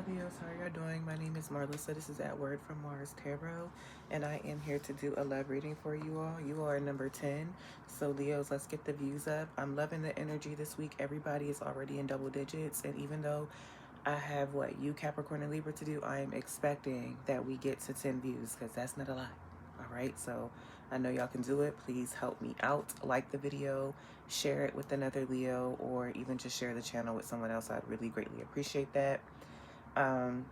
Leos, how are y'all doing? My name is Marlissa. This is At Word from Mars Tarot, and I am here to do a love reading for you all. You are number 10. So, Leos, let's get the views up. I'm loving the energy this week. Everybody is already in double digits, and even though I have you, Capricorn and Libra, to do, I am expecting that we get to 10 views because that's not a lot. All right, so I know y'all can do it. Please help me out. Like the video, share it with another Leo, or even just share the channel with someone else. I'd really greatly appreciate that. Um,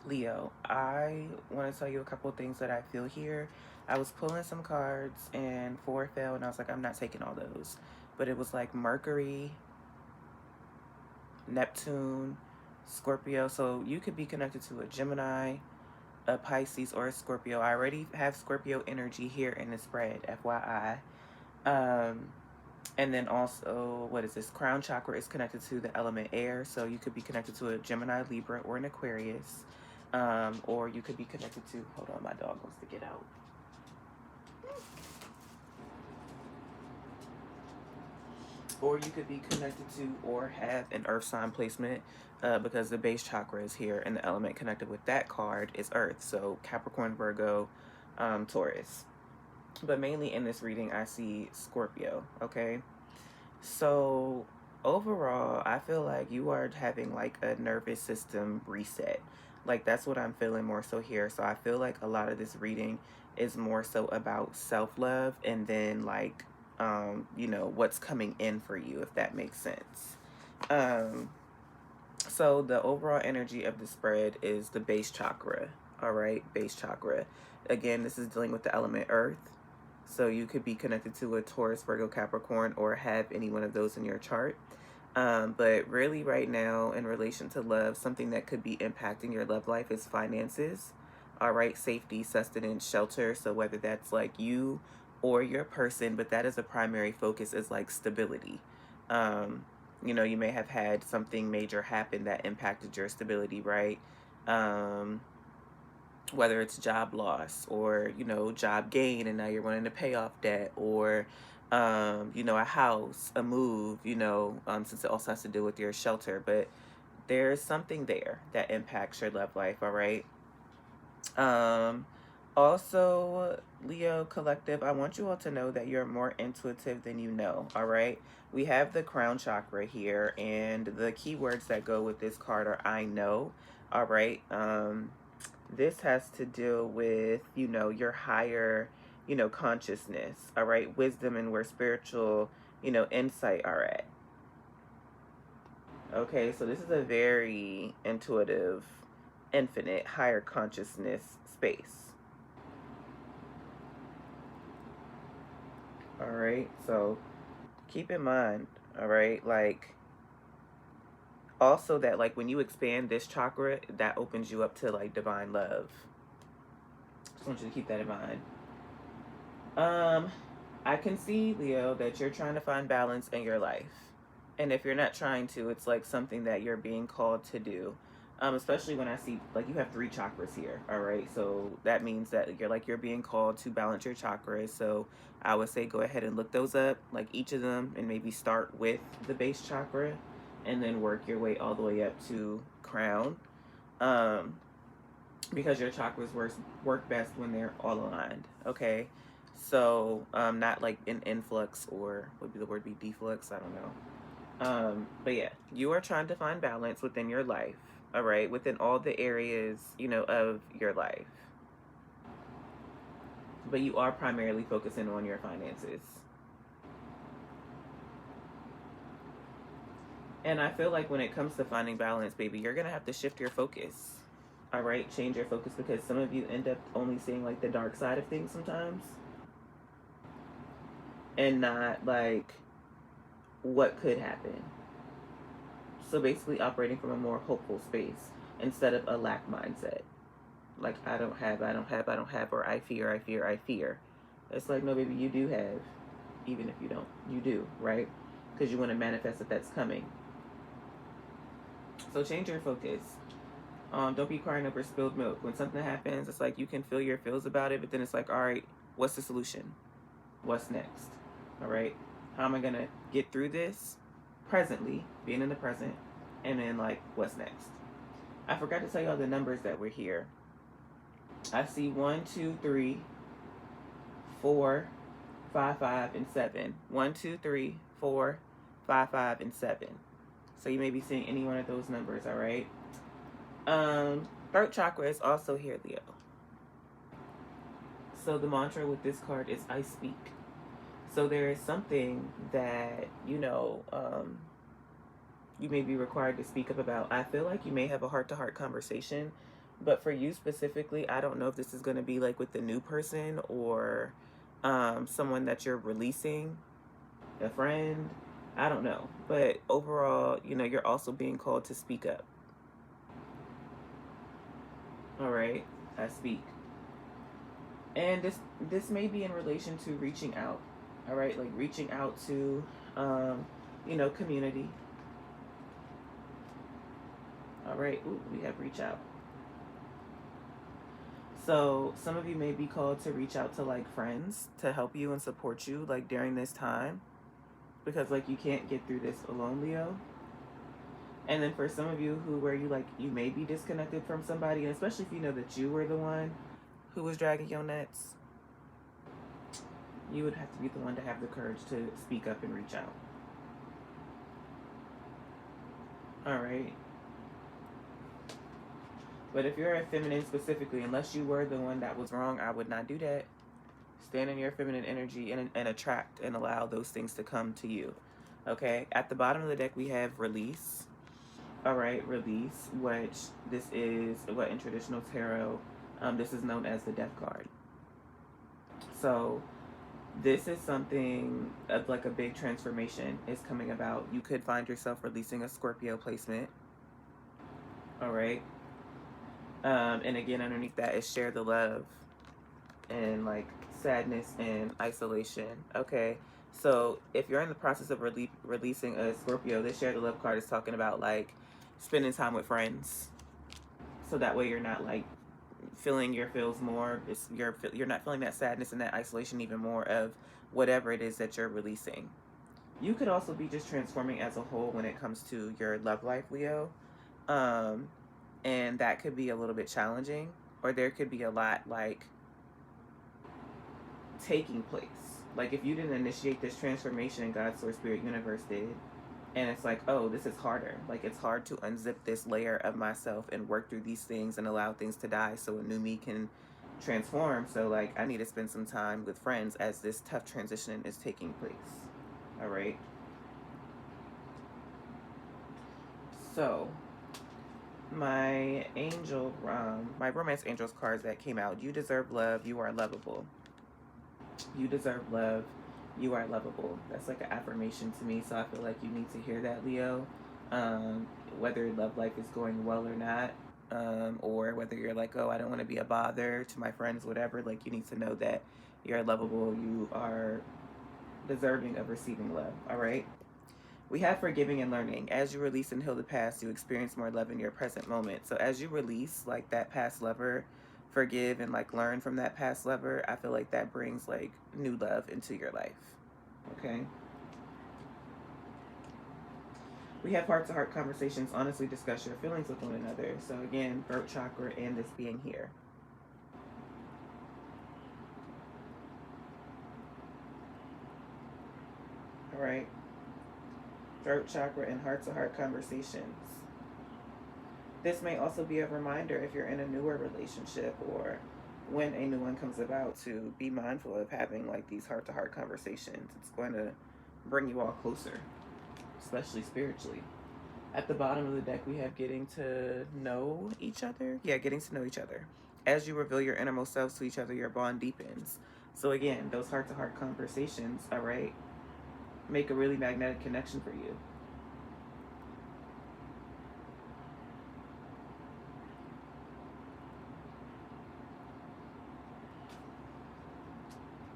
Leo, I want to tell you a couple of things that I feel here. I was pulling some cards and 4 fell, and I was like, I'm not taking all those. But it was like Mercury, Neptune, Scorpio. So you could be connected to a Gemini, a Pisces, or a Scorpio. I already have Scorpio energy here in the spread, FYI. And then also, what is this? Crown chakra is connected to the element air. So you could be connected to a Gemini, Libra, or an Aquarius. Or you could be connected to, hold on, my dog wants to get out. Or you could be connected to or have an earth sign placement because the base chakra is here and the element connected with that card is earth. So Capricorn, Virgo, Taurus. But mainly in this reading, I see Scorpio, okay? So overall, I feel like you are having like a nervous system reset. Like that's what I'm feeling more so here. So I feel like a lot of this reading is more so about self-love and then like you know, what's coming in for you, if that makes sense. So the overall energy of the spread is the base chakra. All right, base chakra. Again, this is dealing with the element earth. So you could be connected to a Taurus, Virgo, Capricorn, or have any one of those in your chart. But really right now, in relation to love, something that could be impacting your love life is finances. All right, safety, sustenance, shelter. So whether that's like you or your person, but that is a primary focus, is like stability. You know, you may have had something major happen that impacted your stability, right? Whether it's job loss or, you know, job gain and now you're wanting to pay off debt, or you know, a house, a move, you know, since it also has to do with your shelter. But there's something there that impacts your love life. All right. um Also, Leo collective, I want you all to know that you're more intuitive than you know. All right, we have the crown chakra here, and the keywords that go with this card are I know. All right. This has to deal with, you know, your higher, you know, consciousness. All right, wisdom, and where spiritual, you know, insight are at. Okay, so this is a very intuitive, infinite, higher consciousness space. All right, so keep in mind, all right, like also that like when you expand this chakra, that opens you up to like divine love. Just want you to keep that in mind. I can see, Leo, that you're trying to find balance in your life. And if you're not trying to, it's like something that you're being called to do. Especially when I see like you have 3 chakras here. All right. So that means that you're being called to balance your chakras. So I would say go ahead and look those up, like each of them, and maybe start with the base chakra and then work your way all the way up to crown. Because your chakras work best when they're all aligned. Okay. So not like in influx, or would be the word be deflux, I don't know. But yeah, you are trying to find balance within your life. All right, within all the areas, you know, of your life. But you are primarily focusing on your finances. And I feel like when it comes to finding balance, baby, you're gonna have to shift your focus. All right, change your focus, because some of you end up only seeing like the dark side of things sometimes, and not like what could happen. So basically operating from a more hopeful space instead of a lack mindset. Like I don't have, or I fear, I fear. It's like, no, baby, you do have. Even if you don't, you do, right? Because you want to manifest that that's coming. So change your focus. Don't be crying over spilled milk. When something happens, it's like you can feel your feels about it, but then it's like, all right, what's the solution? What's next? All right, how am I gonna get through this presently, being in the present, and then like what's next? I forgot to tell y'all the numbers that were here. I see 1, 2, 3, 4, 5, 5, and 7. 1, 2, 3, 4, 5, 5, and 7. So you may be seeing any one of those numbers, all right? Throat chakra is also here, Leo. So the mantra with this card is I speak. So there is something that, you may be required to speak up about. I feel like you may have a heart-to-heart conversation, but for you specifically, I don't know if this is going to be like with the new person or someone that you're releasing, a friend. I don't know. But overall, you're also being called to speak up. All right, I speak. And this may be in relation to reaching out. All right, like reaching out to community. All right, ooh, we have reach out. So some of you may be called to reach out to like friends to help you and support you like during this time, because like you can't get through this alone, Leo. And then for some of you where you may be disconnected from somebody, and especially if you know that you were the one who was dragging your nuts, you would have to be the one to have the courage to speak up and reach out. All right. But if you're a feminine specifically, unless you were the one that was wrong, I would not do that. Stand in your feminine energy and attract and allow those things to come to you. Okay. At the bottom of the deck, we have release. All right, release, which this is what in traditional tarot, this is known as the death card. So this is something of like a big transformation is coming about. You could find yourself releasing a Scorpio placement. All right. And again, underneath that is share the love and like sadness and isolation. Okay. So if you're in the process of releasing a Scorpio, this share the love card is talking about like spending time with friends. So that way you're not like feeling your feels more. You're not feeling that sadness and that isolation even more of whatever it is that you're releasing. You could also be just transforming as a whole when it comes to your love life, Leo. And that could be a little bit challenging, or there could be a lot like taking place. Like if you didn't initiate this transformation and God, Source, Spirit, Universe did, and it's like, oh, this is harder. Like it's hard to unzip this layer of myself and work through these things and allow things to die so a new me can transform. So like I need to spend some time with friends as this tough transition is taking place. All right. So my my romance angels cards that came out. You deserve love. You are lovable. You deserve love. You are lovable. That's like an affirmation to me. So I feel like you need to hear that, Leo. Whether love life is going well or not, or whether you're like, oh, I don't want to be a bother to my friends, whatever. Like you need to know that you're lovable. You are deserving of receiving love. All right. We have forgiving and learning. As you release and heal the past, you experience more love in your present moment. So as you release like that past lover, forgive and like learn from that past lover, I feel like that brings like new love into your life. Okay. We have heart-to-heart conversations, honestly discuss your feelings with one another. So again, throat chakra and this being here. All right. Throat chakra and heart-to-heart conversations. This may also be a reminder if you're in a newer relationship or when a new one comes about to be mindful of having like these heart-to-heart conversations. It's going to bring you all closer, especially spiritually. At the bottom of the deck, we have getting to know each other. Yeah, getting to know each other. As you reveal your innermost selves to each other, your bond deepens. So again, those heart-to-heart conversations, all right, make a really magnetic connection for you.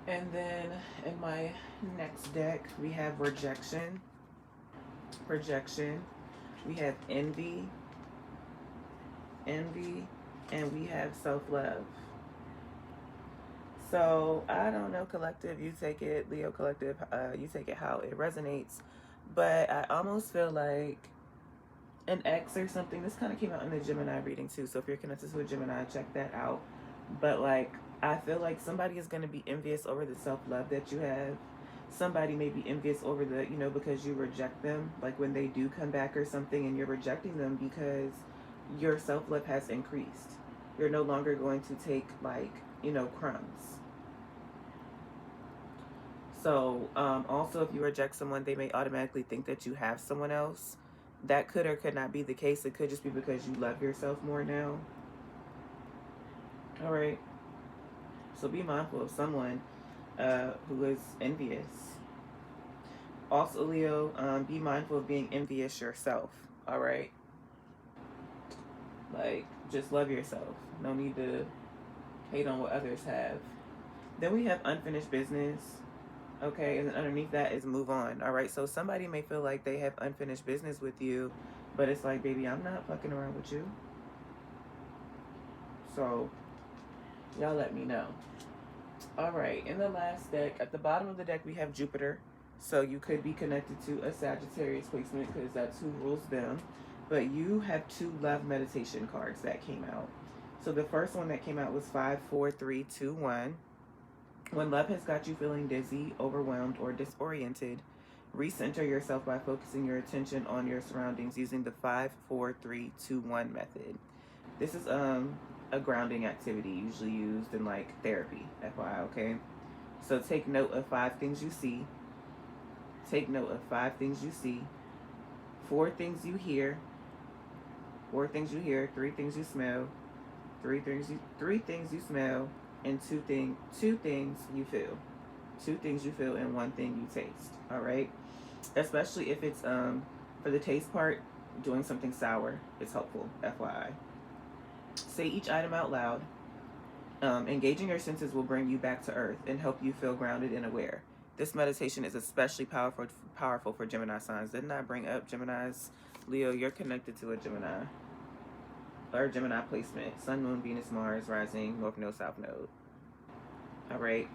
And then in my next deck, we have rejection, projection. We have envy, and we have self-love. So I don't know, collective, you take it, Leo collective, you take it how it resonates. But I almost feel like an ex or something. This kind of came out in the Gemini reading too. So if you're connected to a Gemini, check that out. But like, I feel like somebody is going to be envious over the self-love that you have. Somebody may be envious over the, you know, because you reject them, like when they do come back or something, and you're rejecting them because your self-love has increased. You're no longer going to take, like, you know, crumbs. So also, if you reject someone, they may automatically think that you have someone else. That could or could not be the case. It could just be because you love yourself more now. All right. So be mindful of someone who is envious. Also, Leo, be mindful of being envious yourself. All right. Like, just love yourself. No need to hate on what others have. Then we have unfinished business. Okay, and then underneath that is move on. All right, so somebody may feel like they have unfinished business with you, but it's like, baby, I'm not fucking around with you. So y'all let me know. All right, in the last deck, at the bottom of the deck, we have Jupiter. So you could be connected to a Sagittarius placement because that's who rules them. But you have 2 love meditation cards that came out. So the first one that came out was 5, 4, 3, 2, 1. When love has got you feeling dizzy, overwhelmed, or disoriented, recenter yourself by focusing your attention on your surroundings using the 5, 4, 3, 2, 1 method. This is a grounding activity usually used in like therapy, FYI, okay? So take note of 5 things you see. Take note of 5 things you see. 4 things you hear. 4 things you hear. 3 things you smell. 3 things you smell. And 2 things you feel. 2 things you feel and 1 thing you taste. All right. Especially if it's for the taste part, doing something sour is helpful. FYI. Say each item out loud. Engaging your senses will bring you back to earth and help you feel grounded and aware. This meditation is especially powerful for Gemini signs. Didn't I bring up Geminis? Leo, you're connected to a Gemini. Or Gemini placement. Sun, Moon, Venus, Mars, Rising, North Node, South Node. All right.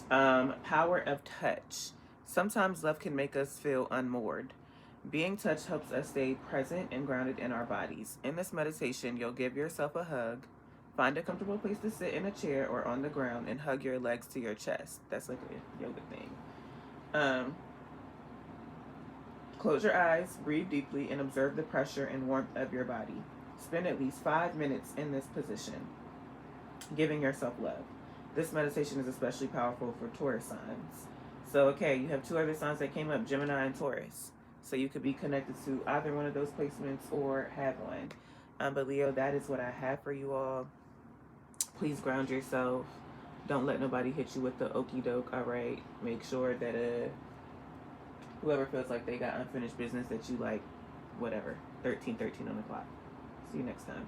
Power of touch. Sometimes love can make us feel unmoored. Being touched helps us stay present and grounded in our bodies. In this meditation, you'll give yourself a hug. Find a comfortable place to sit in a chair or on the ground and hug your legs to your chest. That's like a yoga thing. Close your eyes, breathe deeply, and observe the pressure and warmth of your body. Spend at least 5 minutes in this position, giving yourself love. This meditation is especially powerful for Taurus signs. So, okay, you have 2 other signs that came up, Gemini and Taurus. So you could be connected to either one of those placements or have one. But Leo, that is what I have for you all. Please ground yourself. Don't let nobody hit you with the okie doke, all right? Make sure that whoever feels like they got unfinished business that you like, whatever, 13:13 on the clock. See you next time.